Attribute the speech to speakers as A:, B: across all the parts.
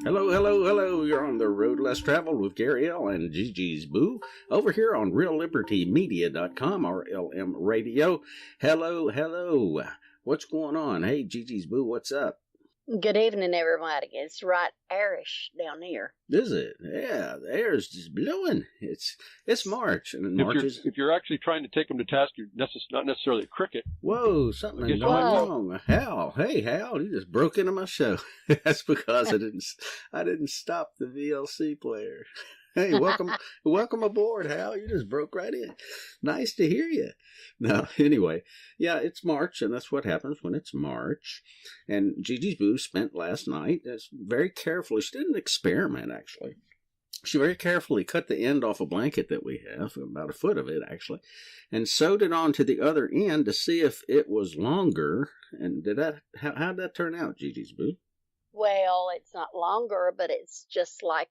A: Hello, hello, hello. You're on the road less traveled with Gary L. and Gigi's Boo over here on reallibertymedia.com, RLM Radio. Hello, hello. What's going on? Hey, Gigi's Boo, what's up?
B: Good evening, everybody. It's right airish down here.
A: Is it? Yeah, the air is just blowing. It's March, and March is...
C: If you're actually trying to take them to task, you're not necessarily a cricket.
A: Whoa, something is going wrong. Hal, hey Hal, you just broke into my show. That's because I didn't stop the VLC player. Hey, welcome aboard, Hal. You just broke right in. Nice to hear you. No, anyway, yeah, it's March, and that's what happens when it's March. And Gigi's Boo spent last night very carefully. She did an experiment, actually. She very carefully cut the end off a blanket that we have, about a foot of it, actually, and sewed it on to the other end to see if it was longer. And how did that turn out, Gigi's Boo?
B: Well, it's not longer, but it's just like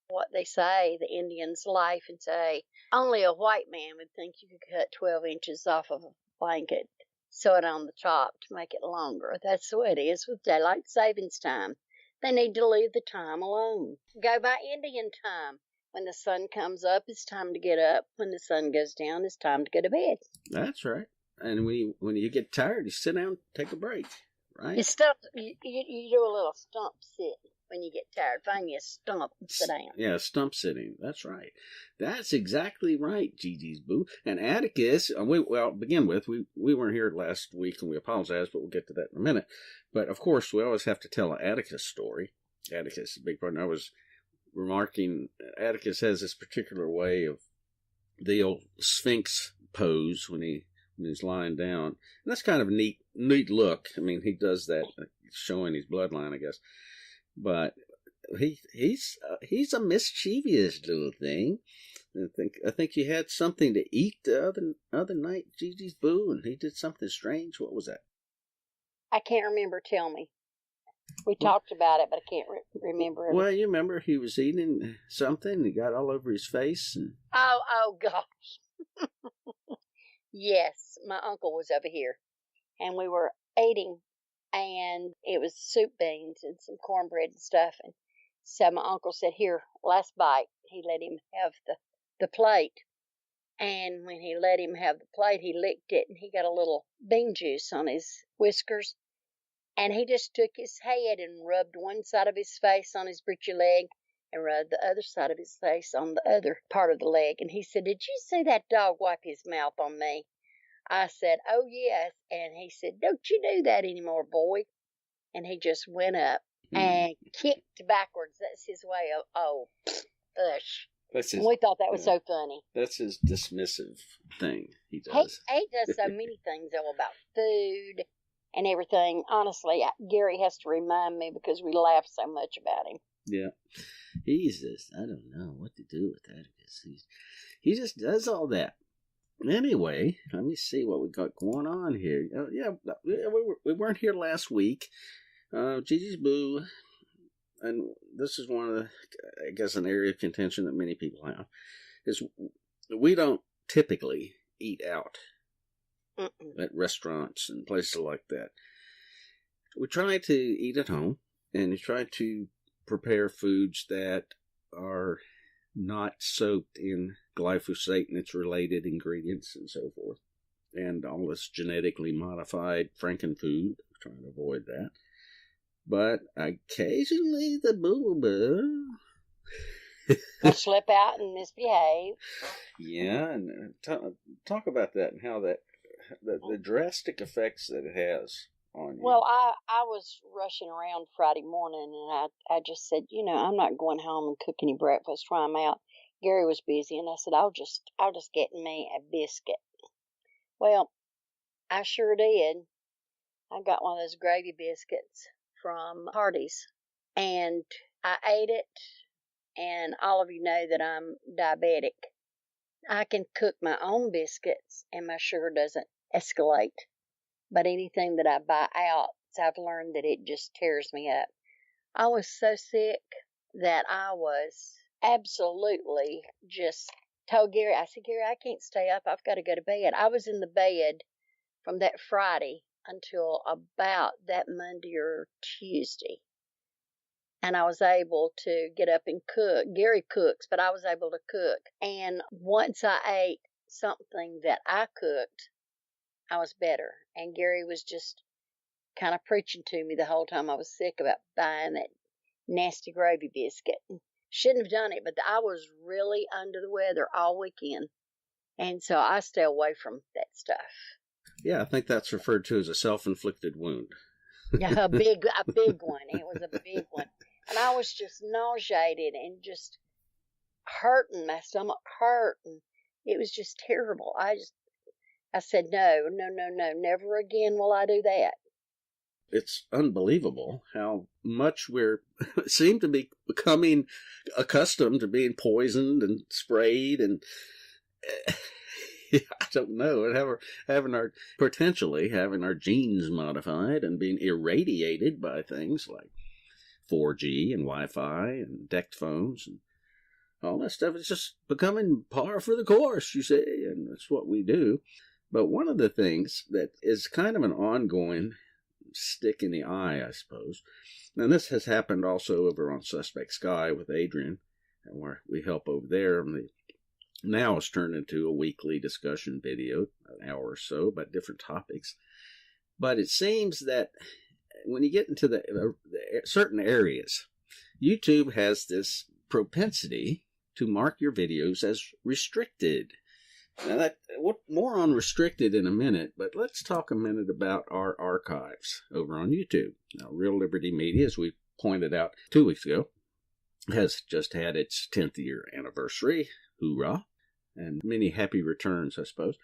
B: what they say, the Indians laugh and say, only a white man would think you could cut 12 inches off of a blanket, sew it on the top to make it longer. That's the way it is with daylight savings time. They need to leave the time alone. Go by Indian time. When the sun comes up, it's time to get up. When the sun goes down, it's time to go to bed.
A: That's right. And when you get tired, you sit down, take a break, right?
B: You do a little stump sit. When you get tired, find you a stump and sit down.
A: Yeah, stump sitting. That's right. That's exactly right, Gigi's Boo. And Atticus, begin with, we weren't here last week, and we apologize, but we'll get to that in a minute. But, of course, we always have to tell an Atticus story. Atticus is a big part. And I was remarking, Atticus has this particular way of the old Sphinx pose when he's lying down. And that's kind of a neat look. I mean, he does that, showing his bloodline, I guess. But he's a mischievous little thing. I think you had something to eat the other night, Gigi's Boo, and he did something strange. What was that?
B: I can't remember. Tell me. We talked about it, but I can't remember it.
A: Well, you remember he was eating something and he got all over his face. And...
B: Oh gosh. Yes, my uncle was over here, and we were eating. And it was soup beans and some cornbread and stuff. And so my uncle said, here, last bite. He let him have the plate. And when he let him have the plate, he licked it, and he got a little bean juice on his whiskers. And he just took his head and rubbed one side of his face on his breechy leg and rubbed the other side of his face on the other part of the leg. And he said, did you see that dog wipe his mouth on me? I said, oh, yes. And he said, don't you do that anymore, boy. And he just went up and kicked backwards. That's his way of, ush. And we thought that was so funny.
A: That's his dismissive thing he does.
B: He does so many things, about food and everything. Honestly, Gary has to remind me because we laugh so much about him.
A: Yeah. He's just, I don't know what to do with that. He just does all that. Anyway, let me see what we got going on here. We weren't here last week. Gigi's Boo, and this is one of the, I guess, an area of contention that many people have, is we don't typically eat out at restaurants and places like that. We try to eat at home, and we try to prepare foods that are not soaked in glyphosate and its related ingredients and so forth, and all this genetically modified frankenfood. Trying to avoid that, but occasionally the boo-boo
B: will slip out and misbehave.
A: Yeah, and talk about that and how that the drastic effects that it has on you.
B: Well, I was rushing around Friday morning, and I just said, I'm not going home and cook any breakfast while I'm out. Gary was busy, and I said, I'll just get me a biscuit. Well, I sure did. I got one of those gravy biscuits from Hardee's, and I ate it, and all of you know that I'm diabetic. I can cook my own biscuits, and my sugar doesn't escalate. But anything that I buy out, I've learned that it just tears me up. I was so sick that I was absolutely just told Gary, I said, Gary, I can't stay up. I've got to go to bed. I was in the bed from that Friday until about that Monday or Tuesday. and I was able to get up and cook. Gary cooks, but I was able to cook. And once I ate something that I cooked, I was better. And Gary was just kind of preaching to me the whole time I was sick about buying that nasty gravy biscuit. Shouldn't have done it, but I was really under the weather all weekend. And so I stay away from that stuff.
A: Yeah, I think that's referred to as a self-inflicted wound.
B: A big one. It was a big one. And I was just nauseated and just hurting. My stomach hurt. And it was just terrible. I said, no, never again will I do that.
A: It's unbelievable how much we're seem to be becoming accustomed to being poisoned and sprayed, and I don't know, and having our genes modified and being irradiated by things like 4G and Wi-Fi and DECT phones and all that stuff. It's just becoming par for the course, you see, and that's what we do. But one of the things that is kind of an ongoing stick in the eye, I suppose, and this has happened also over on Suspect Sky with Adrian, and where we help over there, and now it's turned into a weekly discussion video, an hour or so, about different topics. But it seems that when you get into the certain areas, YouTube has this propensity to mark your videos as restricted. Now, more on restricted in a minute, but let's talk a minute about our archives over on YouTube. Now, Real Liberty Media, as we pointed out 2 weeks ago, has just had its 10th year anniversary. Hoorah! And many happy returns, I suppose.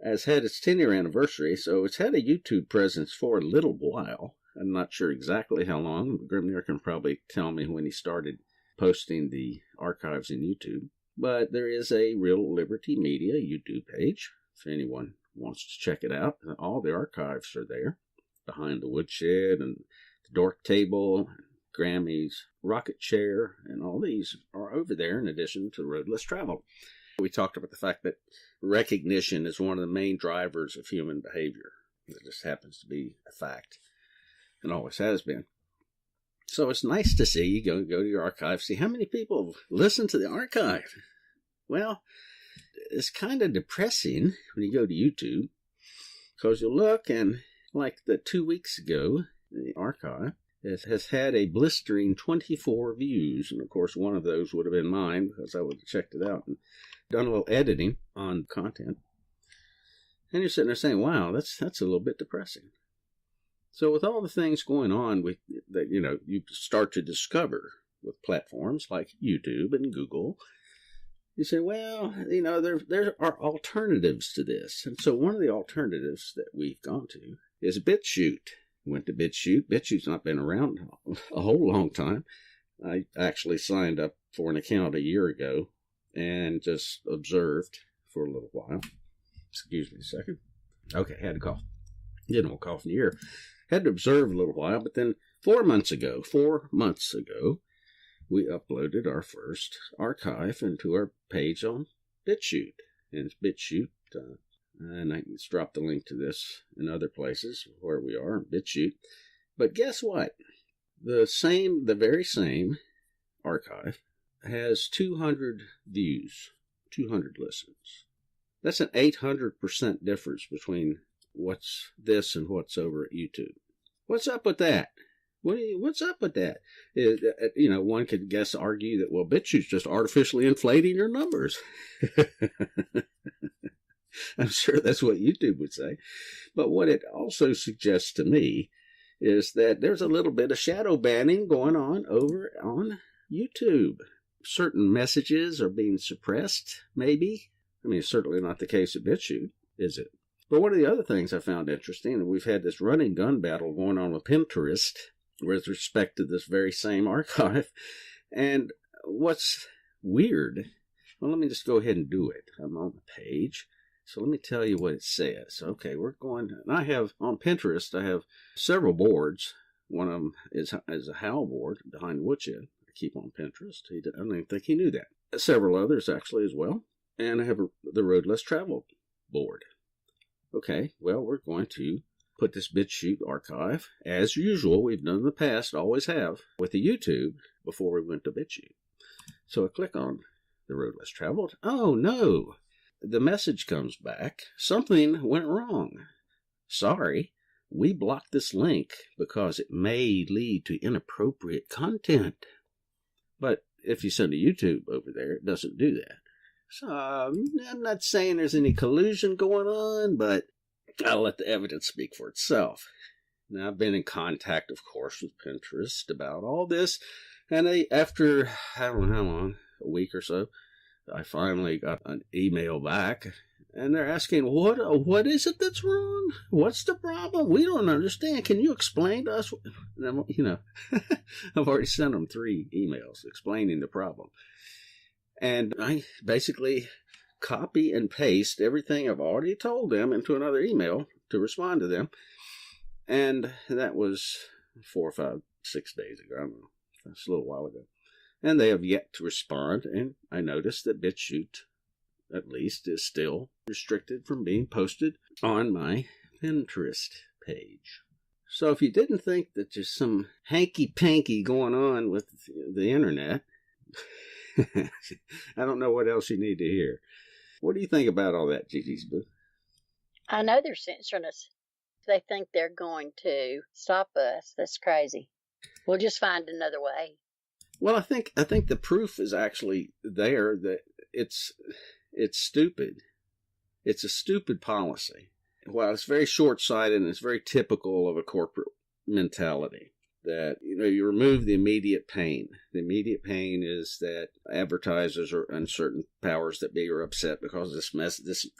A: Has had its 10-year anniversary, so it's had a YouTube presence for a little while. I'm not sure exactly how long. Grimnir can probably tell me when he started posting the archives in YouTube. But there is a Real Liberty Media YouTube page, if anyone wants to check it out. All the archives are there. Behind the Woodshed and the Dork Table, Grammy's Rocket Chair, and all these are over there in addition to Road Less Traveled. We talked about the fact that recognition is one of the main drivers of human behavior. It just happens to be a fact, and always has been. So it's nice to see you go to your archive, see how many people listen to the archive. Well, it's kind of depressing when you go to YouTube, because you look and, like the 2 weeks ago, the archive has had a blistering 24 views. And of course, one of those would have been mine, because I would have checked it out and done a little editing on content. And you're sitting there saying, wow, that's a little bit depressing. So with all the things going on that you start to discover with platforms like YouTube and Google, you say, well, there are alternatives to this. And so one of the alternatives that we've gone to is BitChute. Went to BitChute. BitChute's not been around a whole long time. I actually signed up for an account a year ago and just observed for a little while. Excuse me a second. Okay, had to cough. Didn't want to cough in the ear. Had to observe a little while, but then 4 months ago, we uploaded our first archive into our page on BitChute. And it's BitChute, and I can just drop the link to this in other places where we are, BitChute. But guess what? The very same archive has 200 views, 200 listens. That's an 800% difference between what's this and what's over at YouTube. What's up with that? What's up with that? One could argue that, well, BitChute's just artificially inflating your numbers. I'm sure that's what YouTube would say. But what it also suggests to me is that there's a little bit of shadow banning going on over on YouTube. Certain messages are being suppressed, maybe. I mean, it's certainly not the case at BitChute, is it? But one of the other things I found interesting, and we've had this running gun battle going on with Pinterest with respect to this very same archive. And what's weird, well, let me just go ahead and do it. I'm on the page. So let me tell you what it says. Okay, and I have, on Pinterest, I have several boards. One of them is a Hal board behind the woodshed. I keep on Pinterest. I don't even think he knew that. Several others, actually, as well. And I have the Road Less Traveled board. Okay, well, we're going to put this BitChute archive, as usual, we've done in the past, always have, with the YouTube before we went to BitChute. So I click on the road less traveled. Oh no! The message comes back. Something went wrong. Sorry, we blocked this link because it may lead to inappropriate content. But if you send a YouTube over there, it doesn't do that. So I'm not saying there's any collusion going on, but I'll let the evidence speak for itself. Now, I've been in contact, of course, with Pinterest about all this, and after, I don't know how long, a week or so, I finally got an email back, and they're asking, what is it that's wrong? What's the problem? We don't understand. Can you explain to us? And I've already sent them 3 emails explaining the problem. And I basically copy and paste everything I've already told them into another email to respond to them. And that was 4 or 5, 6 days ago. I don't know. It's a little while ago. And they have yet to respond. And I noticed that BitChute, at least, is still restricted from being posted on my Pinterest page. So if you didn't think that there's some hanky-panky going on with the internet, I don't know what else you need to hear. What do you think about all that, Gigi's Boo?
B: I know they're censoring us. They think they're going to stop us. That's crazy. We'll just find another way.
A: Well, I think the proof is actually there that it's stupid. It's a stupid policy. While it's very short-sighted and it's very typical of a corporate mentality, that you remove the immediate pain. The immediate pain is that advertisers and certain powers that be are upset because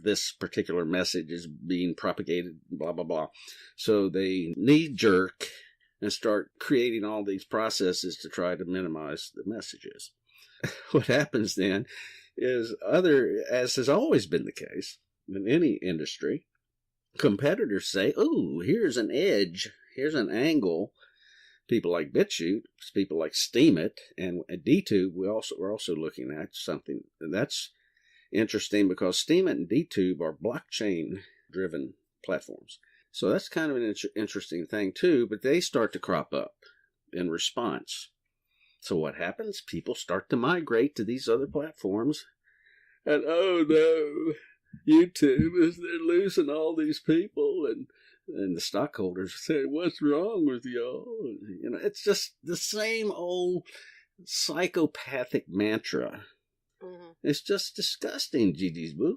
A: this particular message is being propagated, blah blah blah. So they knee jerk and start creating all these processes to try to minimize the messages. What happens then is as has always been the case in any industry, competitors say, "Oh, here's an edge, here's an angle." People like BitChute, people like Steemit, and DTube, we're also looking at something that's interesting because Steemit and DTube are blockchain-driven platforms. So that's kind of an interesting thing too, but they start to crop up in response. So what happens? People start to migrate to these other platforms, and oh no, YouTube they're losing all these people, and the stockholders say, "What's wrong with y'all?" It's just the same old psychopathic mantra. Mm-hmm. It's just disgusting, Gigi's Boo,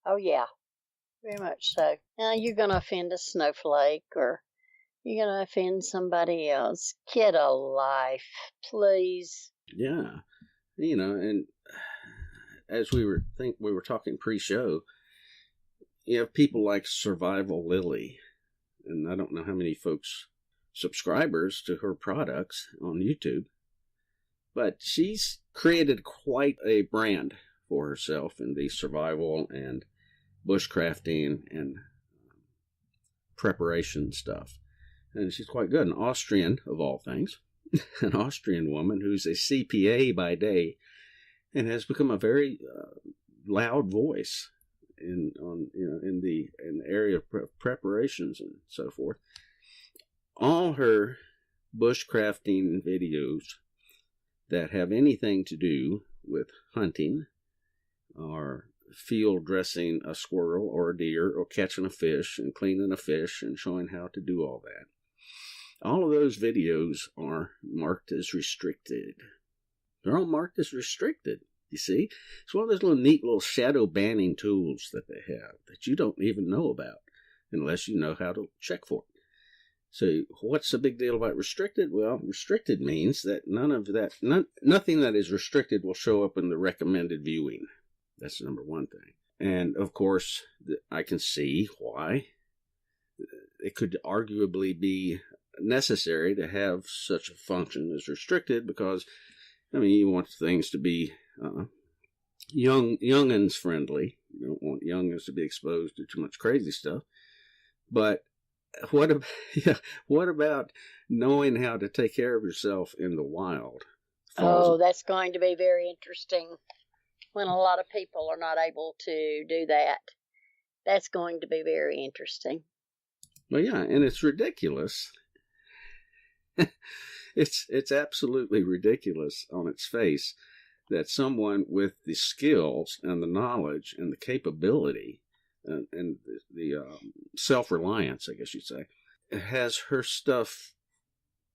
B: Oh, yeah. Very much so. Now, you're going to offend a snowflake, or you're going to offend somebody else. Get a life, please.
A: Yeah. And as we were talking pre-show, you have people like Survival Lily, and I don't know how many subscribers to her products on YouTube, but she's created quite a brand for herself in the survival and bushcrafting and preparation stuff. And she's quite good. An Austrian, of all things, an Austrian woman who's a CPA by day and has become a very loud voice in the area of preparations and so forth. All her bushcrafting videos that have anything to do with hunting or field dressing a squirrel or a deer or catching a fish and cleaning a fish and showing how to do all that. All of those videos are marked as restricted. They're all marked as restricted. You see, it's one of those neat little shadow banning tools that they have that you don't even know about unless you know how to check for it. So what's the big deal about restricted? Well, restricted means that nothing that is restricted will show up in the recommended viewing. That's number one thing. And of course, I can see why it could arguably be necessary to have such a function as restricted, because you want things to be youngins friendly. You don't want youngins to be exposed to too much crazy stuff. But what about knowing how to take care of yourself in the wild?
B: That's going to be very interesting when a lot of people are not able to do that. That's going to be very interesting.
A: Well, yeah, and it's ridiculous. It's absolutely ridiculous on its face that someone with the skills and the knowledge and the capability and the self-reliance, I guess you'd say, has her stuff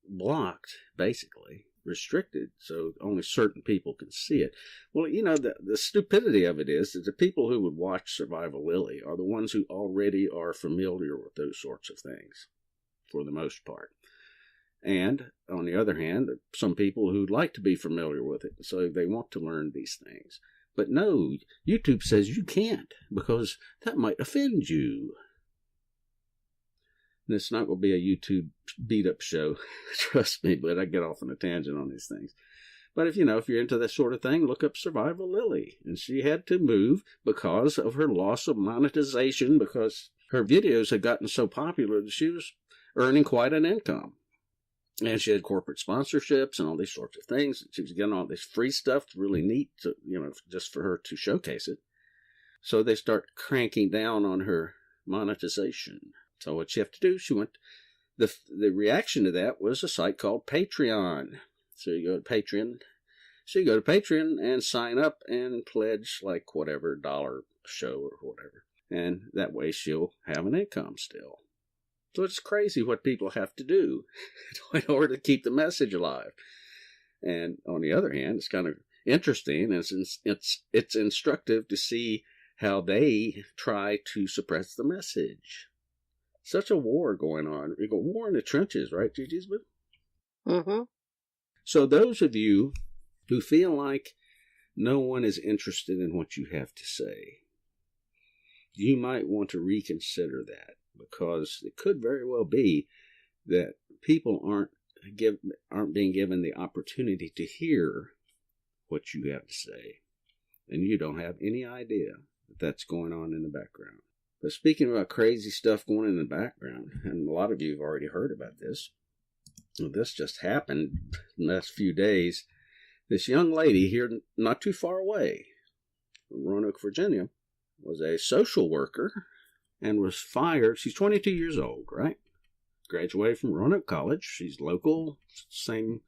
A: blocked, basically restricted, so only certain people can see it. Well, the stupidity of it is that the people who would watch Survival Lily are the ones who already are familiar with those sorts of things, for the most part. And on the other hand, some people who'd like to be familiar with it, so they want to learn these things. But no, YouTube says you can't, because that might offend you. And it's not going to be a YouTube beat-up show, trust me, but I get off on a tangent on these things. But if you're into that sort of thing, look up Survival Lily. And she had to move because of her loss of monetization, because her videos had gotten so popular that she was earning quite an income. And she had corporate sponsorships and all these sorts of things. She was getting all this free stuff, really neat, to, just for her to showcase it. So they start cranking down on her monetization. So what she have to do, the reaction to that was a site called Patreon. So you go to Patreon. So you go to Patreon and sign up and pledge like whatever, $1 a show or whatever. And that way she'll have an income still. So it's crazy what people have to do in order to keep the message alive. And on the other hand, it's kind of interesting. It's instructive to see how they try to suppress the message. Such a war going on. We go war in the trenches, right, Gigi's?
B: Mm-hmm.
A: So those of you who feel like no one is interested in what you have to say, you might want to reconsider that, because it could very well be that people aren't being given the opportunity to hear what you have to say, and you don't have any idea that that's going on in the background. But speaking about crazy stuff going in the background, and a lot of you have already heard about this. Well, this just happened in the last few days. This young lady here, not too far away from Roanoke, Virginia, was a social worker and was fired. She's 22 years old, right? Graduated from Roanoke College. She's local, same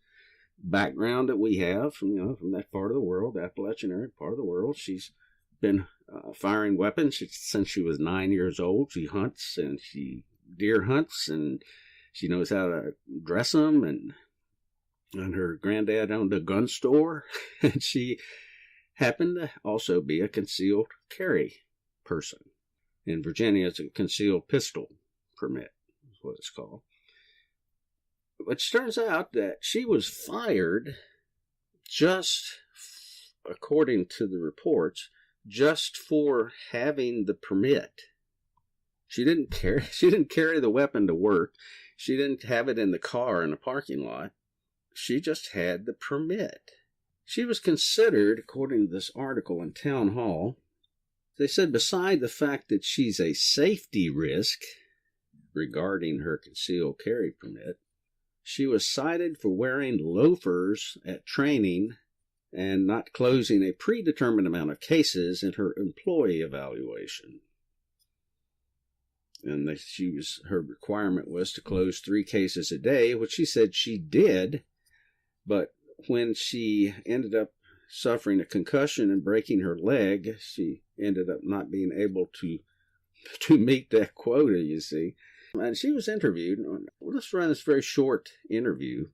A: background that we have from that part of the world, Appalachian area part of the world. She's been firing weapons since she was 9 years old. She hunts and she deer hunts, and she knows how to dress them. And her granddad owned a gun store, and she happened to also be a concealed carry person. In Virginia, it's a concealed pistol permit, is what it's called. But it turns out that she was fired just, according to the reports, just for having the permit. She didn't carry the weapon to work. She didn't have it in the car in the parking lot. She just had the permit. She was considered, according to this article in Town Hall, they said beside the fact that she's a safety risk regarding her concealed carry permit, she was cited for wearing loafers at training and not closing a predetermined amount of cases in her employee evaluation. And her requirement was to close 3 cases a day, which she said she did. But when she ended up suffering a concussion and breaking her leg, she ended up not being able to meet that quota, you see. And she was interviewed. Let's run this very short interview.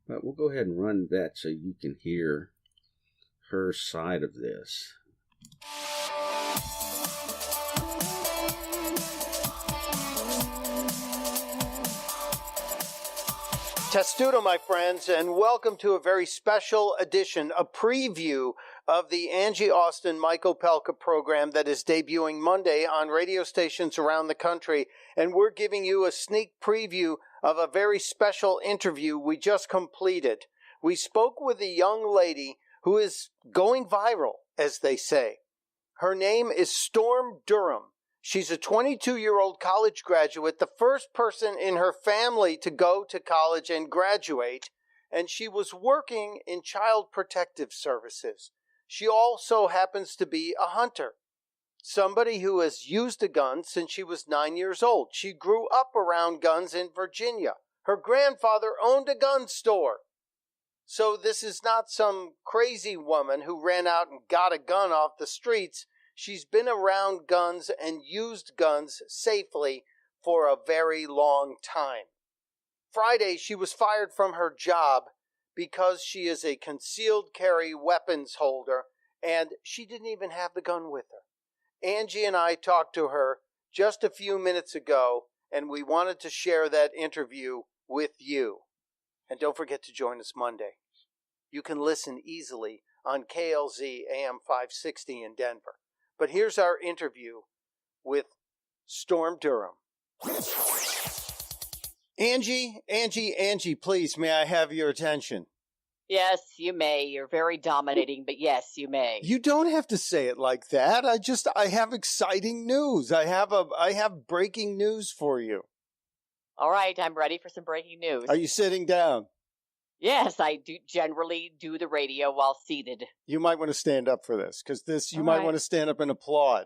A: But we'll go ahead and run that so you can hear her side of this.
D: Testudo, my friends, and welcome to a very special edition, a preview of the Angie Austin, Mike Opelka program that is debuting Monday on radio stations around the country. And we're giving you a sneak preview of a very special interview we just completed. We spoke with a young lady who is going viral, as they say. Her name is Storm Durham. She's a 22-year-old college graduate, the first person in her family to go to college and graduate, and she was working in child protective services. She also happens to be a hunter. somebody who has used a gun since she was 9 years old. She grew up around guns in Virginia. Her grandfather owned a gun store. So this is not some crazy woman who ran out and got a gun off the streets. She's been around guns and used guns safely for a very long time. Friday, she was fired from her job because she is a concealed carry weapons holder, and she didn't even have the gun with her. Angie and I talked to her just a few minutes ago, and we wanted to share that interview with you. And don't forget to join us Monday. You can listen easily on KLZ AM 560 in Denver. But here's our interview with Storm Durham. Angie, please, may I have your attention?
E: Yes, you may. You're very dominating, but yes, you may.
D: You don't have to say it like that. I have exciting news. I have breaking news for you.
E: All right, I'm ready for some breaking news.
D: Are you sitting down?
E: Yes, I do generally do the radio while seated.
D: You might want to stand up for this, because you might want to stand up and applaud.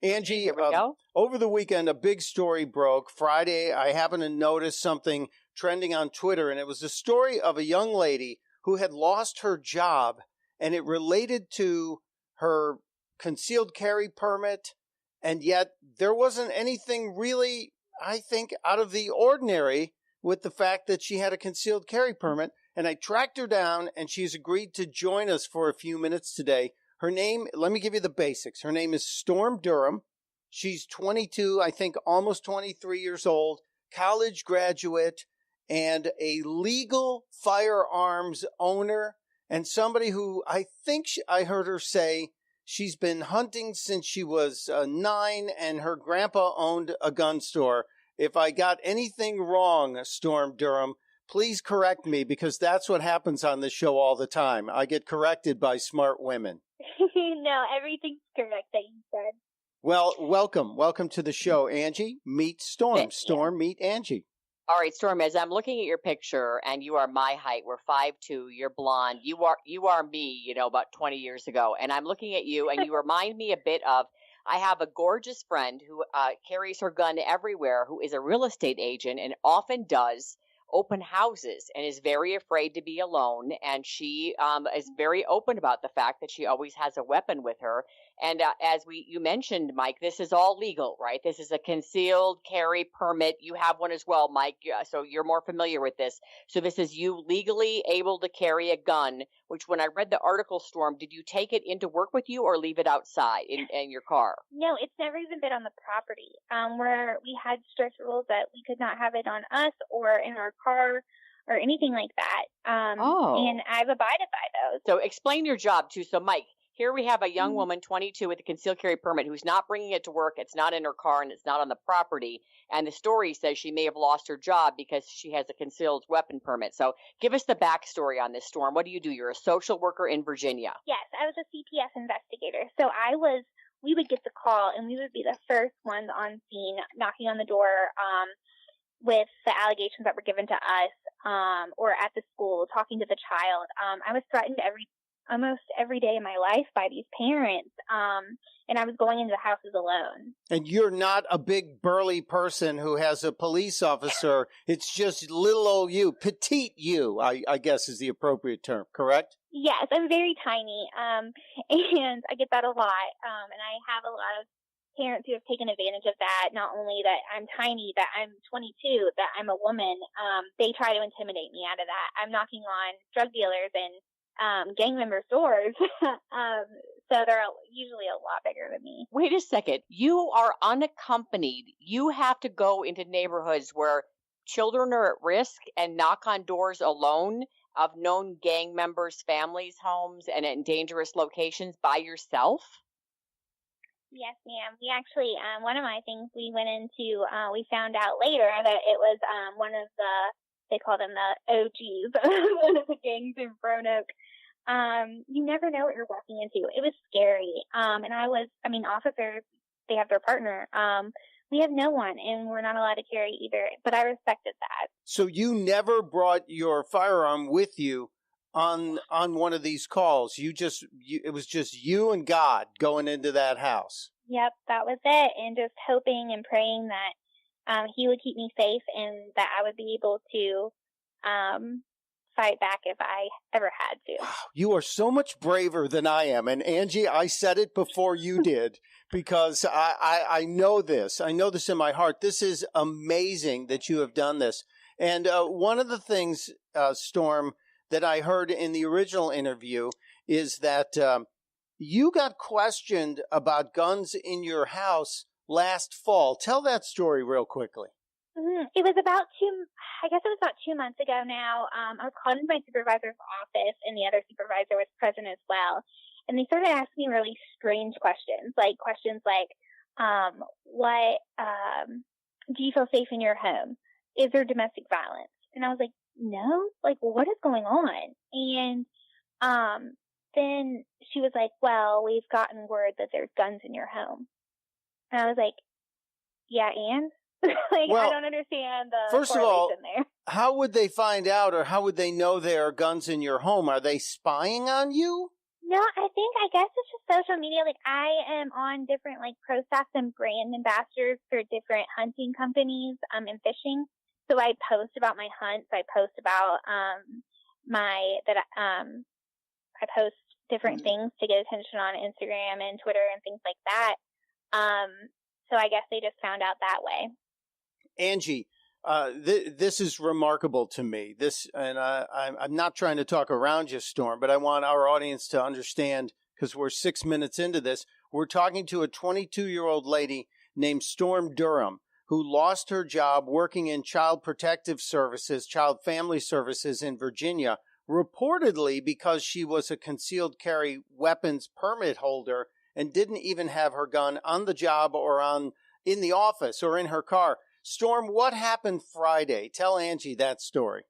D: Angie,
E: Here we go.
D: Over the weekend, a big story broke. Friday, I happened to notice something trending on Twitter, and it was the story of a young lady who had lost her job, and it related to her concealed carry permit, and yet there wasn't anything really, I think, out of the ordinary with the fact that she had a concealed carry permit. And I tracked her down, and she's agreed to join us for a few minutes today. Her name, let me give you the basics. Her name is Storm Durham. She's 22, I think almost 23 years old, college graduate, and a legal firearms owner, and somebody who I think I heard her say she's been hunting since she was 9, and her grandpa owned a gun store. If I got anything wrong, Storm Durham, please correct me, because that's what happens on this show all the time. I get corrected by smart women.
F: No, everything's correct that you said.
D: Well, welcome to the show, Angie. Meet Storm.
E: Thank you.
D: Storm, meet Angie.
E: All right, Storm, as I'm looking at your picture, and you are my height, we're 5'2", you're blonde, you are me, about 20 years ago, and I'm looking at you, and you remind me a bit of, I have a gorgeous friend who carries her gun everywhere, who is a real estate agent and often does open houses and is very afraid to be alone. And she is very open about the fact that she always has a weapon with her. And as you mentioned, Mike, this is all legal, right? This is a concealed carry permit. You have one as well, Mike, so you're more familiar with this. So this is you legally able to carry a gun, which when I read the article, Storm, did you take it into work with you or leave it outside in your car?
F: No, it's never even been on the property. Where we had strict rules that we could not have it on us or in our car or anything like that. And I've abided by those.
E: So explain your job too. So Mike, here we have a young woman, 22, with a concealed carry permit who's not bringing it to work. It's not in her car and it's not on the property. And the story says she may have lost her job because she has a concealed weapon permit. So give us the backstory on this, Storm. What do you do? You're a social worker in Virginia.
F: Yes, I was a CPS investigator. So we would get the call and we would be the first ones on scene knocking on the door with the allegations that were given to us or at the school, talking to the child. I was threatened almost every day of my life by these parents, and I was going into the houses alone.
D: And you're not a big burly person who has a police officer. It's just little old you, petite you, I guess is the appropriate term, correct?
F: Yes, I'm very tiny, and I get that a lot, and I have a lot of parents who have taken advantage of that. Not only that I'm tiny, that I'm 22, that I'm a woman, they try to intimidate me out of that. I'm knocking on drug dealers and gang members' doors, so they're usually a lot bigger than me.
E: Wait a second. You are unaccompanied. You have to go into neighborhoods where children are at risk and knock on doors alone of known gang members' families' homes and in dangerous locations by yourself?
F: Yes, ma'am. We actually, one of my things we went into, we found out later that it was one of they call them the OGs, one of the gangs in Roanoke. You never know what you're walking into. It was scary. And officers, they have their partner. We have no one, and we're not allowed to carry either, but I respected that.
D: So you never brought your firearm with you on one of these calls. It was just you and God going into that house.
F: Yep, that was it. And just hoping and praying that he would keep me safe and that I would be able to fight back if I ever had to.
D: Wow, you are so much braver than I am. And Angie, I said it before you did because I know this. I know this in my heart. This is amazing that you have done this. And one of the things, Storm, that I heard in the original interview is that you got questioned about guns in your house last fall. Tell that story real quickly.
F: It was about I guess it was about 2 months ago now. I was called into my supervisor's office, and the other supervisor was present as well. And they started asking me really strange questions like, what, do you feel safe in your home? Is there domestic violence? And I was like, no, like, what is going on? And, then she was like, well, we've gotten word that there's guns in your home. And I was like, yeah, and? Like, well, I don't understand the
D: first of all,
F: there.
D: How would they find out, or how would they know there are guns in your home? Are they spying on you?
F: No, I guess it's just social media. Like, I am on different, like, pro staff and brand ambassadors for different hunting companies, and fishing. So I post about my hunts. I post about, I post different things to get attention on Instagram and Twitter and things like that. So I guess they just found out that way.
D: Angie, this is remarkable to me. I'm not trying to talk around you, Storm, but I want our audience to understand, because we're 6 minutes into this. We're talking to a 22-year-old lady named Storm Durham, who lost her job working in child protective services, child family services in Virginia, reportedly because she was a concealed carry weapons permit holder and didn't even have her gun on the job or in the office or in her car. Storm, what happened Friday? Tell Angie that story.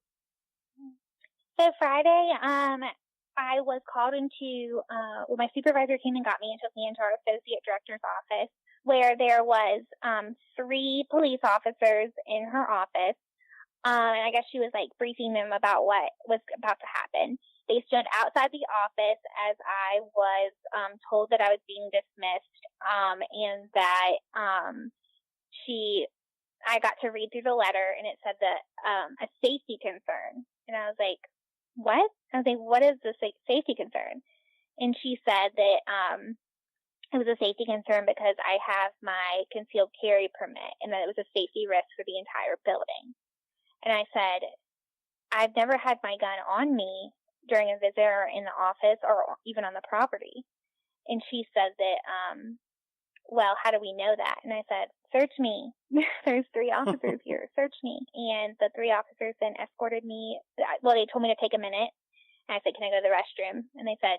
F: So Friday, I was called into, my supervisor came and got me and took me into our associate director's office, where there was 3 police officers in her office. And I guess she was like briefing them about what was about to happen. They stood outside the office as I was told that I was being dismissed, and that I got to read through the letter, and it said that a safety concern. And I was like, what? I was like, what is the safety concern? And she said that it was a safety concern because I have my concealed carry permit, and that it was a safety risk for the entire building. And I said, I've never had my gun on me during a visit or in the office or even on the property. And she said that, well, how do we know that? And I said, search me. There's 3 officers here. Search me. And the 3 officers then escorted me. Well, they told me to take a minute. And I said, can I go to the restroom? And they said,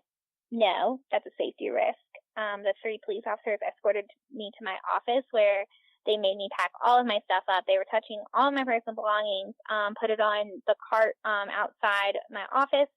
F: no, that's a safety risk. The 3 police officers escorted me to my office, where they made me pack all of my stuff up. They were touching all of my personal belongings, put it on the cart outside my office,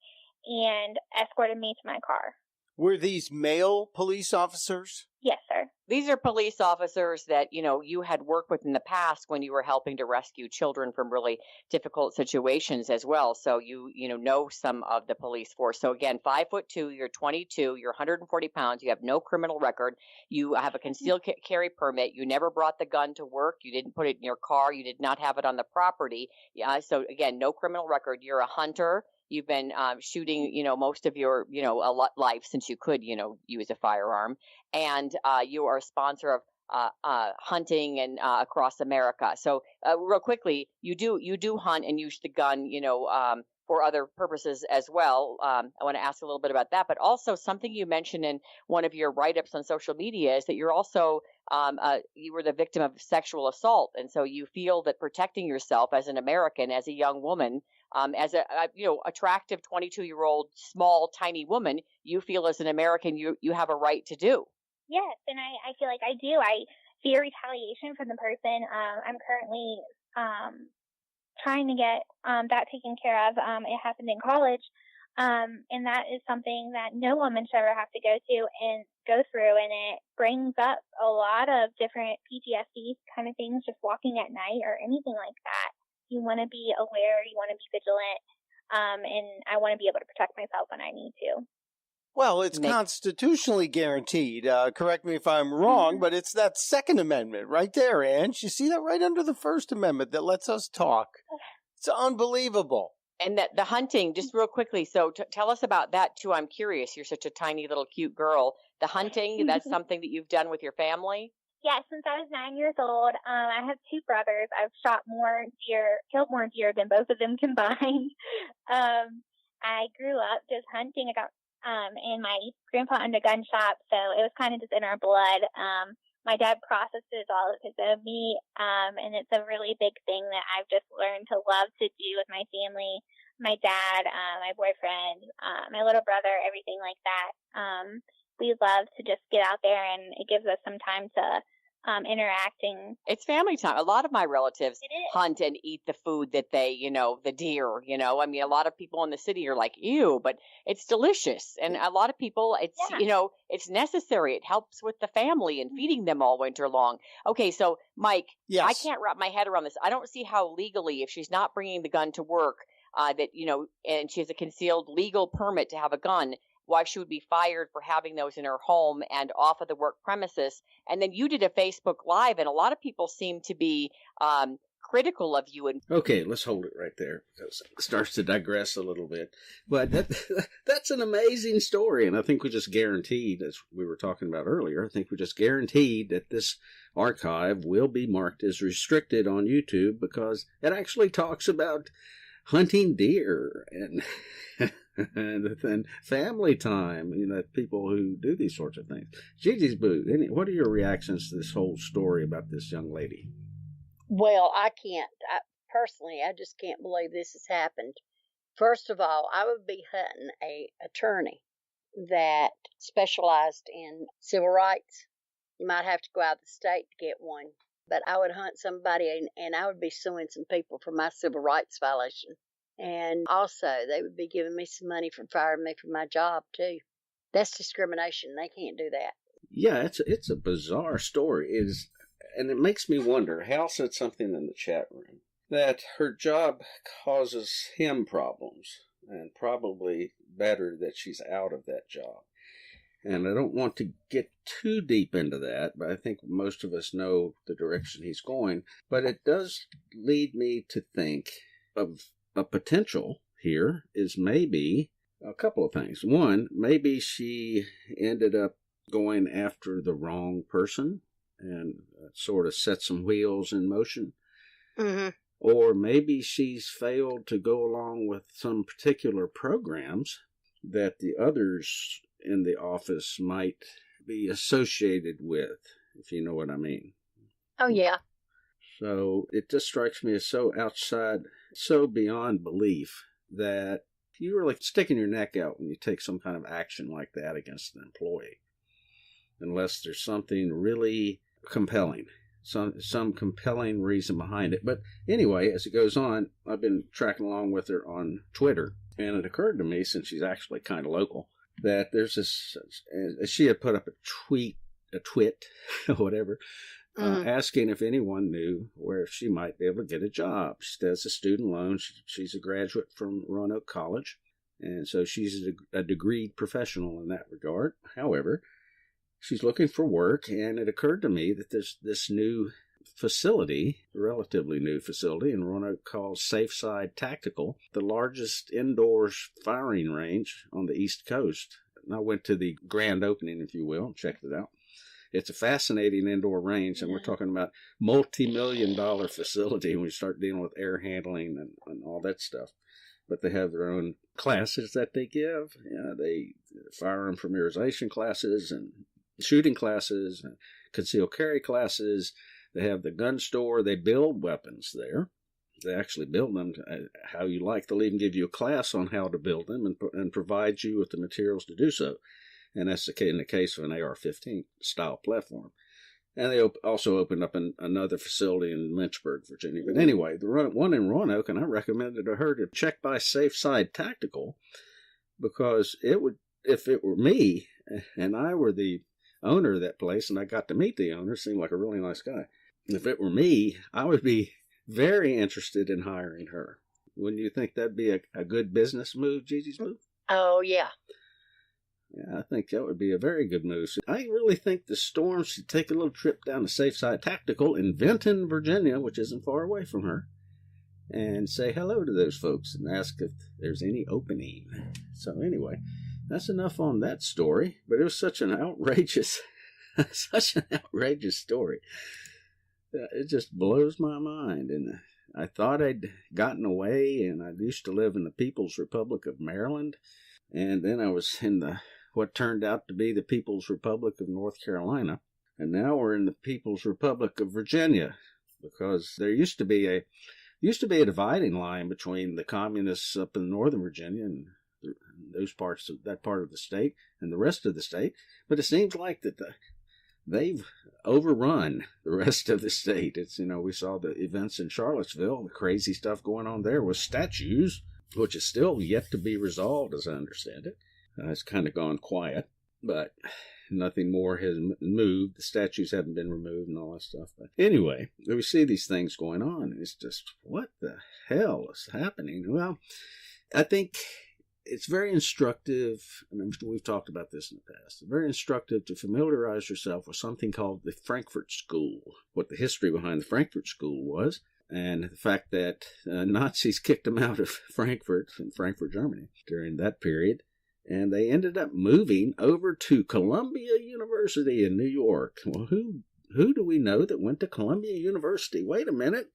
F: and escorted me to my car.
D: Were these male police officers?
F: Yes, sir.
E: These are police officers that, you had worked with in the past when you were helping to rescue children from really difficult situations as well. So you know some of the police force. So again, 5'2", you're 22, you're 140 pounds, you have no criminal record, you have a concealed carry permit, you never brought the gun to work, you didn't put it in your car, you did not have it on the property. So again, no criminal record. You're a hunter. You've been shooting, most of your, life since you could, use a firearm. And you are a sponsor of hunting and across America. So real quickly, you do hunt and use the gun, for other purposes as well. I want to ask a little bit about that, but also something you mentioned in one of your write-ups on social media is that you're also you were the victim of sexual assault, and so you feel that protecting yourself as an American, as a young woman, as a attractive 22-year-old small tiny woman, you feel as an American you have a right to do.
F: Yes, and I feel like I do. I fear retaliation from the person. I'm currently trying to get that taken care of. It happened in college, and that is something that no woman should ever have to go through, and it brings up a lot of different PTSD kind of things, just walking at night or anything like that. You want to be aware, you want to be vigilant, and I want to be able to protect myself when I need to.
D: Well, it's
E: Make-
D: constitutionally guaranteed. Correct me if I'm wrong, but it's that Second Amendment right there, Ange. You see that right under the First Amendment that lets us talk. It's unbelievable.
E: And that the hunting, just real quickly. So tell us about that too. I'm curious. You're such a tiny little cute girl. The hunting, that's something that you've done with your family?
F: Yeah, since I was 9 years old, I have two brothers. I've shot more deer, killed more deer than both of them combined. I grew up just hunting. I got and my grandpa owned a gun shop, so it was kind of just in our blood. My dad processes all of his own meat, and it's a really big thing that I've just learned to love to do with my family, my dad, my boyfriend, my little brother, everything like that. We love to just get out there, and it gives us some time to interacting.
E: It's family time. A lot of my relatives
F: It is.
E: hunt and eat the food that they, the deer, I mean, a lot of people in the city are like, ew, but it's delicious. And a lot of people, it's,
F: Yeah.
E: It's necessary. It helps with the family and feeding them all winter long. Okay. So Mike,
D: Yes.
E: I can't wrap my head around this. I don't see how legally, if she's not bringing the gun to work, that, and she has a concealed legal permit to have a gun, why she would be fired for having those in her home and off of the work premises. And then you did a Facebook Live, and a lot of people seem to be critical of you. And
A: Okay, let's hold it right there because it starts to digress a little bit. But that's an amazing story, and I think we just guaranteed, as we were talking about earlier, I think we just guaranteed that this archive will be marked as restricted on YouTube because it actually talks about hunting deer and and family time, people who do these sorts of things. Gigi's Boo, what are your reactions to this whole story about this young lady?
B: Well, I just can't believe this has happened. First of all, I would be hunting a attorney that specialized in civil rights. You might have to go out of the state to get one, but I would hunt somebody and I would be suing some people for my civil rights violation. And also, they would be giving me some money for firing me from my job, too. That's discrimination. They can't do that.
A: Yeah, it's a bizarre story. And it makes me wonder, Hal said something in the chat room, that her job causes him problems, and probably better that she's out of that job. And I don't want to get too deep into that, but I think most of us know the direction he's going. But it does lead me to think of a potential here is maybe a couple of things. One, maybe she ended up going after the wrong person and sort of set some wheels in motion.
B: Mm-hmm.
A: Or maybe she's failed to go along with some particular programs that the others in the office might be associated with, if you know what I mean.
B: Oh, yeah.
A: So it just strikes me as so outside, so beyond belief that you really sticking your neck out when you take some kind of action like that against an employee, unless there's something really compelling, some compelling reason behind it. But anyway, as it goes on, I've been tracking along with her on Twitter, and it occurred to me, since she's actually kind of local, that there's this, she had put up a twit, whatever, asking if anyone knew where she might be able to get a job. She does a student loan. She's a graduate from Roanoke College, and so she's a degreed professional in that regard. However, she's looking for work, and it occurred to me that there's this new facility, relatively new facility in Roanoke called Safeside Tactical, the largest indoors firing range on the East Coast. And I went to the grand opening, if you will, and checked it out. It's a fascinating indoor range, and we're talking about multi-million-dollar facility when we start dealing with air handling and all that stuff. But they have their own classes that they give. They firearm familiarization classes and shooting classes and concealed carry classes. They have the gun store. They build weapons there. They actually build them how you like. They'll even give you a class on how to build them and provide you with the materials to do so. And that's in the case of an AR-15 style platform. And they also opened up another facility in Lynchburg, Virginia. But anyway, the one in Roanoke, and I recommended to her to check by Safeside Tactical, because if it were me and I were the owner of that place and I got to meet the owner, seemed like a really nice guy. If it were me, I would be very interested in hiring her. Wouldn't you think that'd be a good business move, Gigi's move?
B: Oh, yeah.
A: Yeah, I think that would be a very good move. So I really think the Storm should take a little trip down to Safe Side Tactical in Benton, Virginia, which isn't far away from her, and say hello to those folks and ask if there's any opening. So anyway, that's enough on that story. But it was such an outrageous, story. It just blows my mind. And I thought I'd gotten away, and I used to live in the People's Republic of Maryland, and then I was in what turned out to be the People's Republic of North Carolina, and now we're in the People's Republic of Virginia, because there used to be a dividing line between the communists up in northern Virginia and that part of the state and the rest of the state, but it seems like that they've overrun the rest of the state. It's, we saw the events in Charlottesville, the crazy stuff going on there with statues, which is still yet to be resolved, as I understand it. It's kind of gone quiet, but nothing more has moved. The statues haven't been removed and all that stuff. But anyway, we see these things going on, and it's just, what the hell is happening? Well, I think it's very instructive, and we've talked about this in the past, very instructive to familiarize yourself with something called the Frankfurt School, what the history behind the Frankfurt School was, and the fact that Nazis kicked them out of Frankfurt, in Frankfurt, Germany, during that period, and they ended up moving over to Columbia University in New York. Well, who do we know that went to Columbia University? Wait a minute,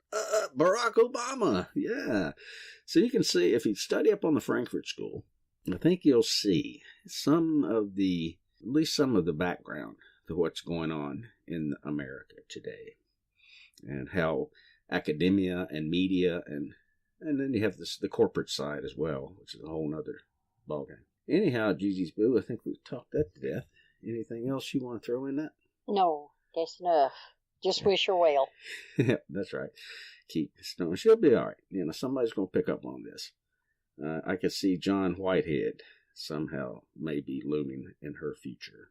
A: Barack Obama, yeah. So you can see, if you study up on the Frankfurt School, I think you'll see at least some of the background to what's going on in America today, and how academia and media, and then you have the corporate side as well, which is a whole other ballgame. Anyhow, Gigi's Boo, I think we've talked that to death. Anything else you want to throw in that?
B: No, that's enough. Just wish her well.
A: Yeah, that's right. Keep Stone. She'll be all right. Somebody's going to pick up on this. I can see John Whitehead somehow maybe looming in her future.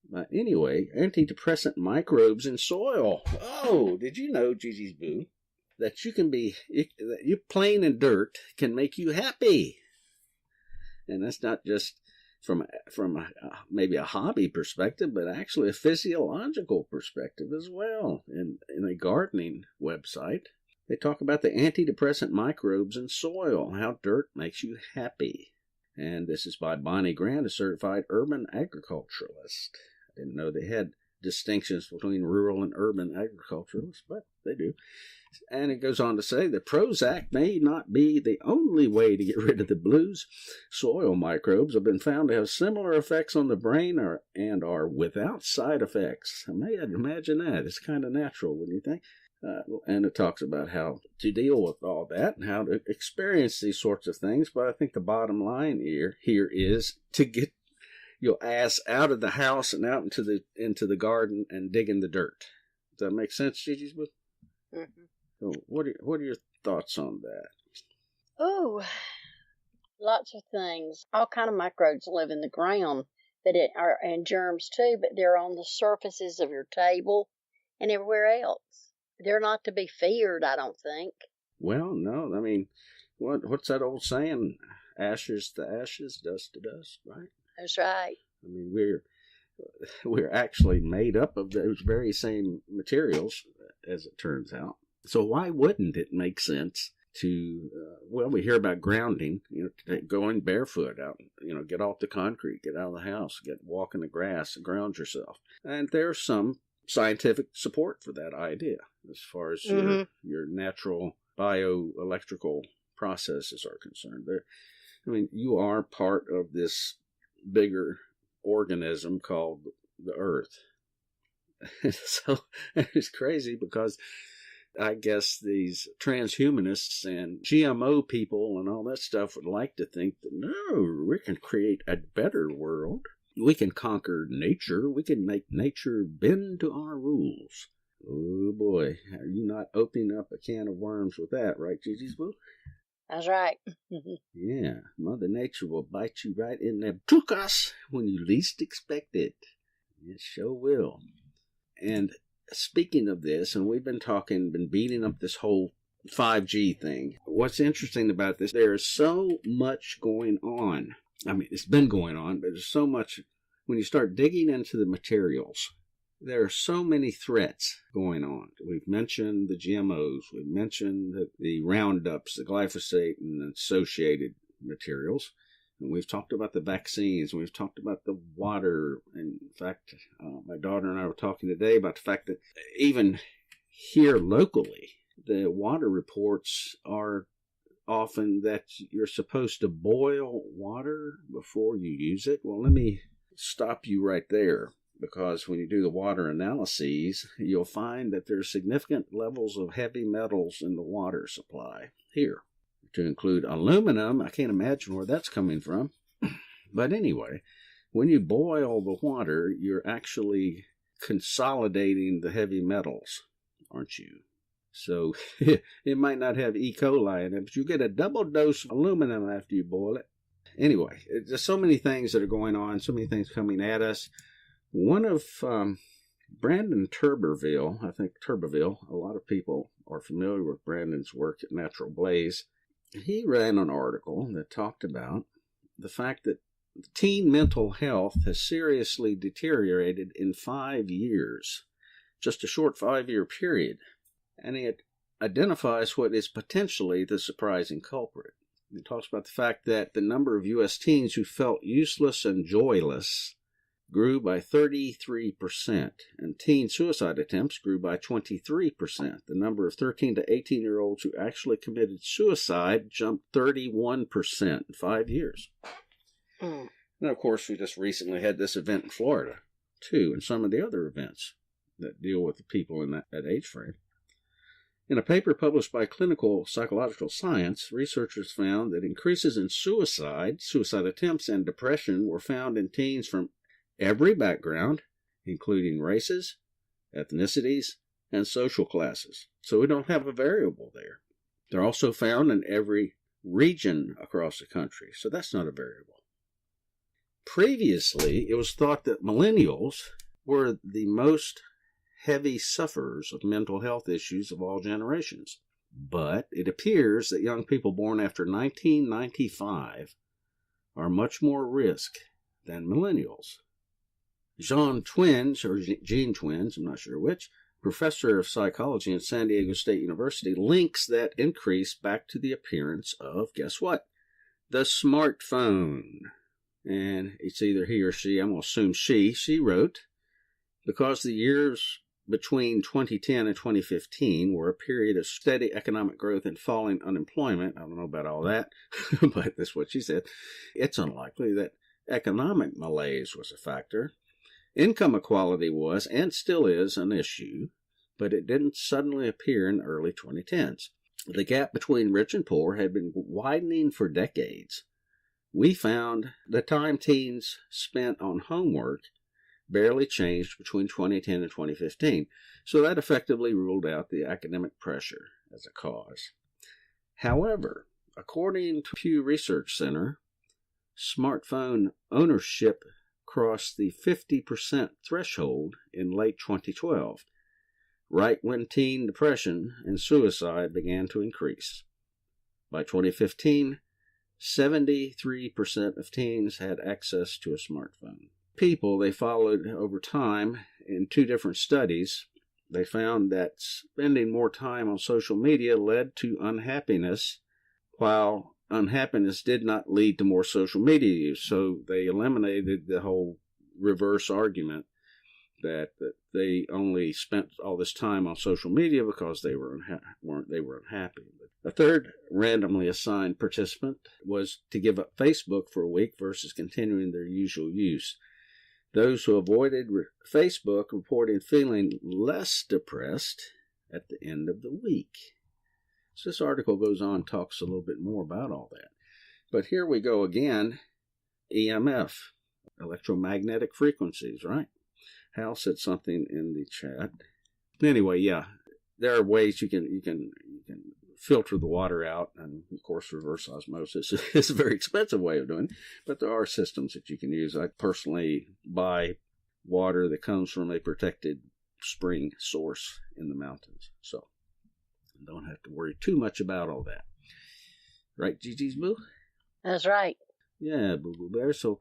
A: But anyway, antidepressant microbes in soil. Oh, did you know, Gigi's Boo, that you playing in dirt can make you happy? And that's not just from maybe a hobby perspective, but actually a physiological perspective as well. In a gardening website, they talk about the antidepressant microbes in soil, how dirt makes you happy. And this is by Bonnie Grant, a certified urban agriculturalist. I didn't know they had distinctions between rural and urban agriculturalists, but they do. And it goes on to say that Prozac may not be the only way to get rid of the blues. Soil microbes have been found to have similar effects on the brain and are without side effects. Imagine that. It's kind of natural, wouldn't you think? And it talks about how to deal with all that and how to experience these sorts of things. But I think the bottom line here is to get your ass out of the house and out into the garden and dig in the dirt. Does that make sense, Gigi's Book?
B: Mm-hmm.
A: So what are your thoughts on that?
B: Oh, lots of things. All kind of microbes live in the ground, and germs too, but they're on the surfaces of your table and everywhere else. They're not to be feared, I don't think.
A: Well, no, I mean, what's that old saying? Ashes to ashes, dust to dust, right?
B: That's right.
A: I mean, we're actually made up of those very same materials, as it turns out. So why wouldn't it make sense to, we hear about grounding, going barefoot out, get off the concrete, get out of the house, walk in the grass and ground yourself. And there's some scientific support for that idea as far as your natural bioelectrical processes are concerned. You are part of this bigger organism called the Earth. So it's crazy because I guess these transhumanists and GMO people and all that stuff would like to think that, no, we can create a better world. We can conquer nature. We can make nature bend to our rules. Oh, boy. Are you not opening up a can of worms with that, right, Gigi's Boo?
B: That's right.
A: Yeah. Mother Nature will bite you right in the tukas when you least expect it. It sure will. And speaking of this, and we've been beating up this whole 5G thing. What's interesting about this, there is so much going on I mean, it's been going on, but there's so much. When you start digging into the materials, there are so many threats going on. We've mentioned the GMOs. We've mentioned the Roundups, the glyphosate, and associated materials. And we've talked about the vaccines. We've talked about the water. In fact, my daughter and I were talking today about the fact that even here locally, the water reports are often that you're supposed to boil water before you use it. Well, let me stop you right there, because when you do the water analyses, you'll find that there's significant levels of heavy metals in the water supply here, to include aluminum. I can't imagine where that's coming from. But anyway, when you boil the water, you're actually consolidating the heavy metals, aren't you? So it might not have E. coli in it, but you get a double dose of aluminum after you boil it. Anyway, there's so many things that are going on, so many things coming at us. One of Brandon Tuberville, I think Tuberville, a lot of people are familiar with Brandon's work at Natural Blaze. He ran an article that talked about the fact that teen mental health has seriously deteriorated in 5 years, just a short 5-year period. And it identifies what is potentially the surprising culprit. It talks about the fact that the number of U.S. teens who felt useless and joyless grew by 33%, and teen suicide attempts grew by 23%. The number of 13 to 18-year-olds who actually committed suicide jumped 31% in 5 years. And of course, we just recently had this event in Florida, too, and some of the other events that deal with the people in that age frame. In a paper published by Clinical Psychological Science, researchers found that increases in suicide attempts, and depression were found in teens from every background, including races, ethnicities, and social classes. So we don't have a variable there. They're also found in every region across the country, so that's not a variable. Previously, it was thought that millennials were the most heavy sufferers of mental health issues of all generations. But it appears that young people born after 1995 are much more risk than millennials. Jean Twenge, or Jean Twenge, I'm not sure which, professor of psychology at San Diego State University, links that increase back to the appearance of, guess what? The smartphone. And it's either he or she, I'm going to assume she wrote, because the years between 2010 and 2015 were a period of steady economic growth and falling unemployment. I don't know about all that, but that's what she said. It's unlikely that economic malaise was a factor. Income equality was, and still is, an issue, but it didn't suddenly appear in the early 2010s. The gap between rich and poor had been widening for decades. We found the time teens spent on homework barely changed between 2010 and 2015, so that effectively ruled out the academic pressure as a cause. However, according to Pew Research Center, smartphone ownership crossed the 50% threshold in late 2012, right when teen depression and suicide began to increase. By 2015, 73% of teens had access to a smartphone. People they followed over time in 2 different studies, they found that spending more time on social media led to unhappiness, while unhappiness did not lead to more social media use. So they eliminated the whole reverse argument that they only spent all this time on social media because they were unhappy. A third randomly assigned participant was to give up Facebook for a week versus continuing their usual use. Those who avoided Facebook reported feeling less depressed at the end of the week. So this article goes on and talks a little bit more about all that. But here we go again. EMF, electromagnetic frequencies, right? Hal said something in the chat. Anyway, yeah, there are ways you can filter the water out, and of course reverse osmosis is a very expensive way of doing it, but there are systems that you can use. I personally buy water that comes from a protected spring source in the mountains, so I don't have to worry too much about all that. Right, Gigi's Boo?
B: That's right.
A: Yeah, Boo Boo Bear. So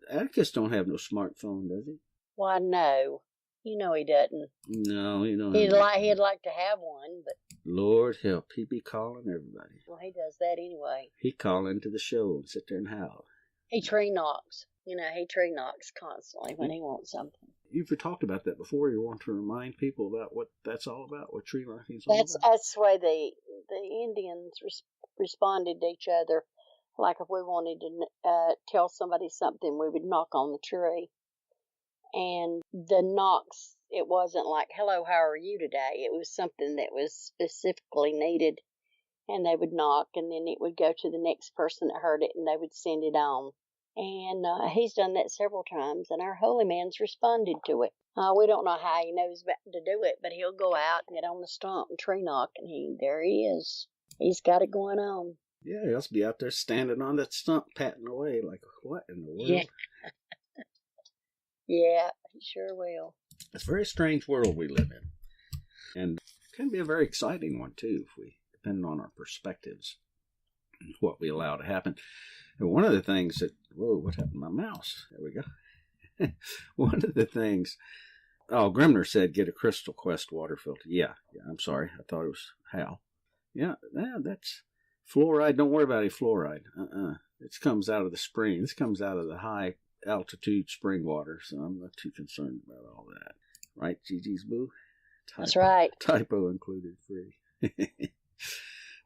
A: Atticus don't have no smartphone, does he?
B: Why, no. You know he doesn't.
A: No, he don't.
B: He'd like to have one, but
A: Lord help, he be calling everybody.
B: well, he does that anyway.
A: He call into the show and sit there and howl.
B: He tree knocks. He tree knocks constantly when he wants something.
A: You've talked about that before. You want to remind people about what that's all about, what tree knocking's all about?
B: That's the way the Indians responded to each other. Like if we wanted to tell somebody something, we would knock on the tree. And the knocks, it wasn't like, hello, how are you today? It was something that was specifically needed. And they would knock, and then it would go to the next person that heard it, and they would send it on. And he's done that several times, and our holy man's responded to it. We don't know how he knows to do it, but he'll go out and get on the stump and tree knock, and there he is. He's got it going on.
A: Yeah, he'll be out there standing on that stump, patting away like, what in the world?
B: Yeah. Yeah, he sure will.
A: It's a very strange world we live in. And it can be a very exciting one, too, depending on our perspectives and what we allow to happen. And one of the things that, whoa, what happened to my mouse? There we go. One of the things, Grimner said, get a Crystal Quest water filter. Yeah, I'm sorry. I thought it was Hal. Yeah, that's fluoride. Don't worry about any fluoride. It comes out of the spring. This comes out of the high altitude spring water, so I'm not too concerned about all that. Right, Gigi's Boo?
B: That's right.
A: Typo included, free.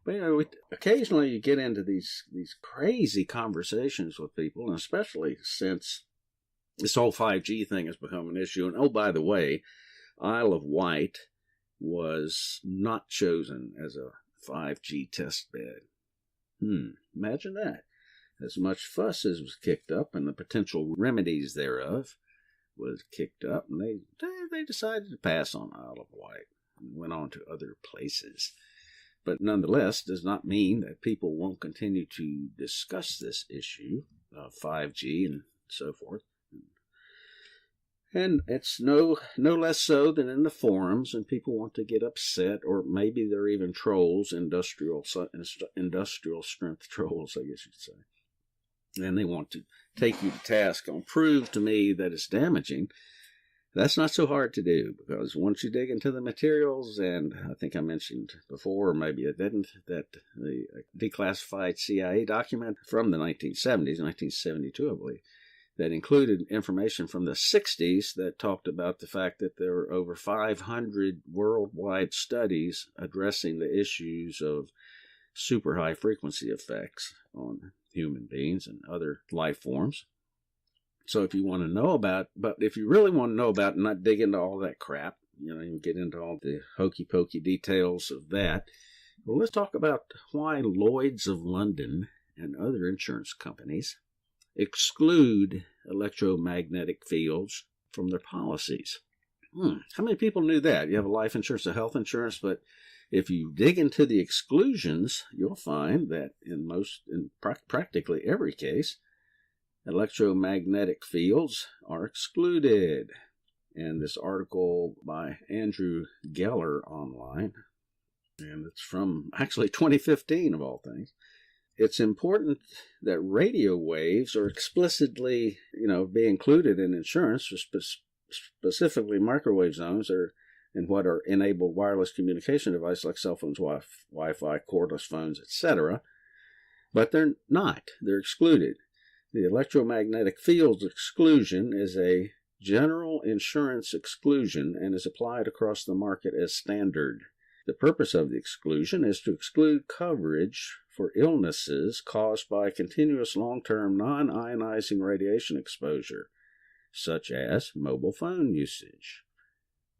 A: But occasionally you get into these crazy conversations with people, and especially since this whole 5G thing has become an issue. And oh, by the way, Isle of Wight was not chosen as a 5G test bed. Imagine that. As much fuss as was kicked up and the potential remedies thereof was kicked up, and they decided to pass on Isle of Wight and went on to other places. But nonetheless, does not mean that people won't continue to discuss this issue of 5G and so forth. And it's no less so than in the forums, and people want to get upset, or maybe they're even trolls, industrial strength trolls, I guess you'd say. And they want to take you to task on prove to me that it's damaging. That's not so hard to do, because once you dig into the materials, and I think I mentioned before, or maybe I didn't, that the declassified CIA document from the 1970s, 1972, I believe, that included information from the 60s that talked about the fact that there were over 500 worldwide studies addressing the issues of super high frequency effects on human beings and other life forms. So if you want to know about, but if you really want to know about and not dig into all that crap, you get into all the hokey pokey details of that, well, let's talk about why Lloyd's of London and other insurance companies exclude electromagnetic fields from their policies. How many people knew that? You have a life insurance, a health insurance, but if you dig into the exclusions, you'll find that in practically every case, electromagnetic fields are excluded. And this article by Andrew Geller online, and it's from actually 2015 of all things. It's important that radio waves are explicitly, be included in insurance, specifically microwave zones and what are enabled wireless communication devices like cell phones, Wi-Fi, cordless phones, etc. But they're not. They're excluded. The electromagnetic fields exclusion is a general insurance exclusion and is applied across the market as standard. The purpose of the exclusion is to exclude coverage for illnesses caused by continuous long-term non-ionizing radiation exposure, such as mobile phone usage.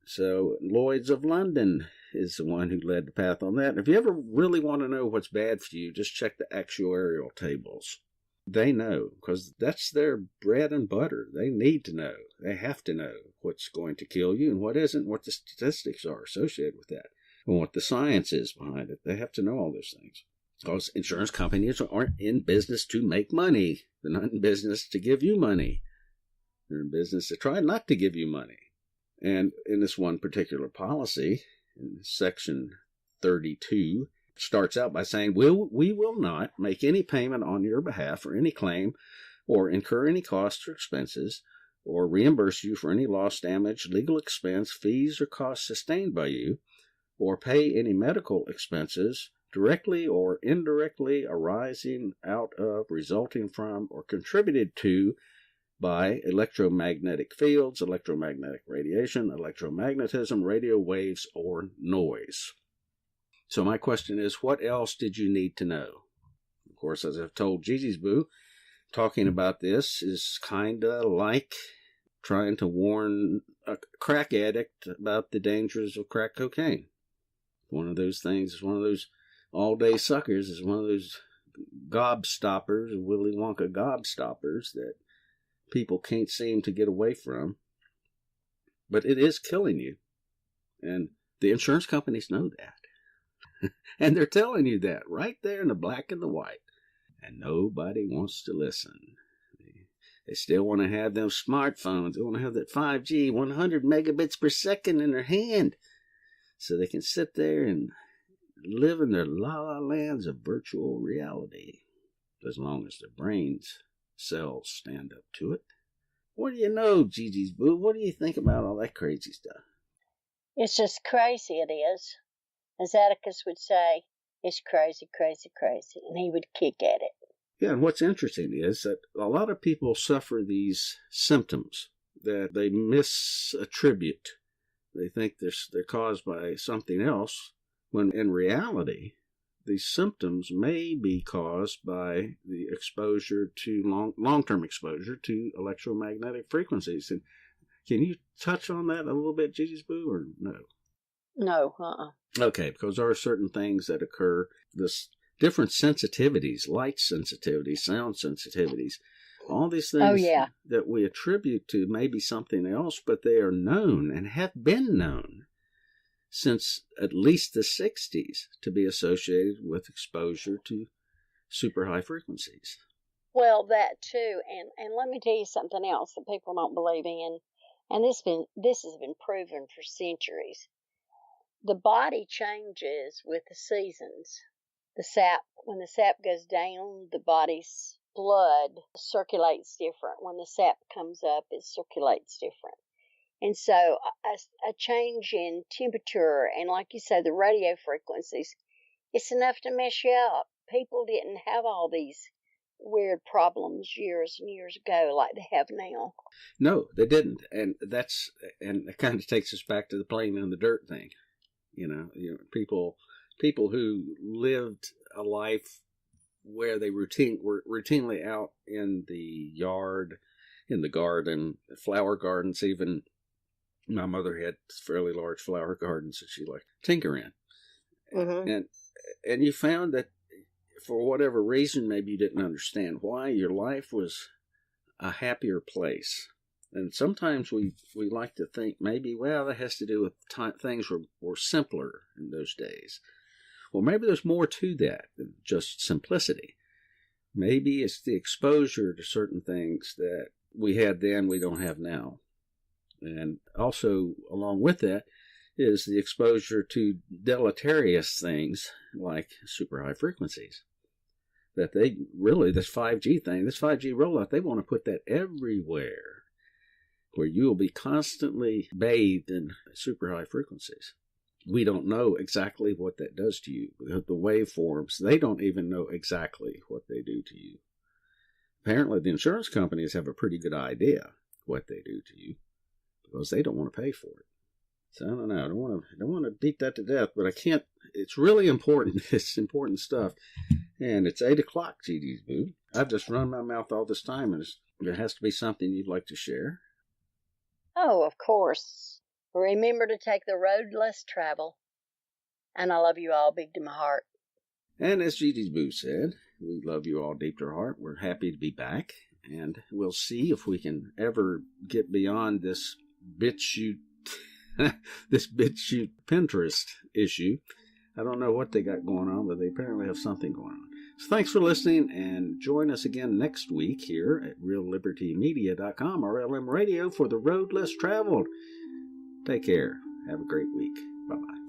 A: So Lloyd's of London is the one who led the path on that. And if you ever really want to know what's bad for you, just check the actuarial tables. They know, because that's their bread and butter. They need to know. They have to know what's going to kill you and what isn't, what the statistics are associated with that, and what the science is behind it. They have to know all those things. Because insurance companies aren't in business to make money. They're not in business to give you money. They're in business to try not to give you money. And in this one particular policy, in Section 32, starts out by saying, we will not make any payment on your behalf for any claim or incur any costs or expenses or reimburse you for any loss, damage, legal expense, fees, or costs sustained by you, or pay any medical expenses directly or indirectly arising out of, resulting from, or contributed to by electromagnetic fields, electromagnetic radiation, electromagnetism, radio waves, or noise. So my question is, what else did you need to know? Of course, as I've told Gigi's Boo, talking about this is kind of like trying to warn a crack addict about the dangers of crack cocaine. One of those things is one of those all-day suckers, is one of those gobstoppers, Willy Wonka gobstoppers that people can't seem to get away from. But it is killing you. And the insurance companies know that. And they're telling you that right there in the black and the white. And nobody wants to listen. They still want to have those smartphones. They want to have that 5G, 100 megabits per second in their hand. So they can sit there and live in their la-la lands of virtual reality. As long as their brains cells stand up to it. What do you know, Gigi's Boo? What do you think about all that crazy stuff?
B: It's just crazy, it is. As Atticus would say, it's crazy, crazy, crazy. And he would kick at it.
A: Yeah, and what's interesting is that a lot of people suffer these symptoms that they misattribute. They think they're caused by something else, when in reality, these symptoms may be caused by the exposure to long-term exposure to electromagnetic frequencies. And can you touch on that a little bit, Gigi's Boo, or no?
B: No,
A: Okay, because there are certain things that occur, this different sensitivities, light sensitivities, sound sensitivities, all these things that we attribute to maybe something else, but they are known and have been known since at least the 60s to be associated with exposure to super high frequencies.
B: Well, that too, and let me tell you something else that people don't believe in, and this has been proven for centuries. The body changes with the seasons. When the sap goes down, the body's blood circulates different. When the sap comes up, it circulates different. And so a change in temperature and, like you say, the radio frequencies, it's enough to mess you up. People didn't have all these weird problems years and years ago like they have now.
A: No, they didn't. And it kind of takes us back to the playing in the dirt thing. You know, people who lived a life where they were routinely out in the yard, in the garden, flower gardens even. My mother had fairly large flower gardens that she liked to tinker in. Mm-hmm. And you found that for whatever reason, maybe you didn't understand why, your life was a happier place. And sometimes we like to think maybe, well, that has to do with things were simpler in those days. Well, maybe there's more to that than just simplicity. Maybe it's the exposure to certain things that we had then we don't have now. And also, along with that, is the exposure to deleterious things like super high frequencies. That they really, this 5G thing, this 5G rollout, they want to put that everywhere, where you will be constantly bathed in super high frequencies. We don't know exactly what that does to you. The waveforms, they don't even know exactly what they do to you. Apparently, the insurance companies have a pretty good idea what they do to you, because they don't want to pay for it. So I don't know. I don't want to beat that to death, but I can't. It's really important. It's important stuff. And it's 8 o'clock, Gigi's Boo. I've just run my mouth all this time, and there has to be something you'd like to share.
B: Oh, of course. Remember to take the road less traveled. And I love you all big to my heart.
A: And as Gigi's Boo said, we love you all deep to our heart. We're happy to be back. And we'll see if we can ever get beyond this BitChute Pinterest issue. I don't know what they got going on, but they apparently have something going on. So thanks for listening, and join us again next week here at reallibertymedia.com, RLM Radio, for the road less traveled. Take care. Have a great week. Bye-bye.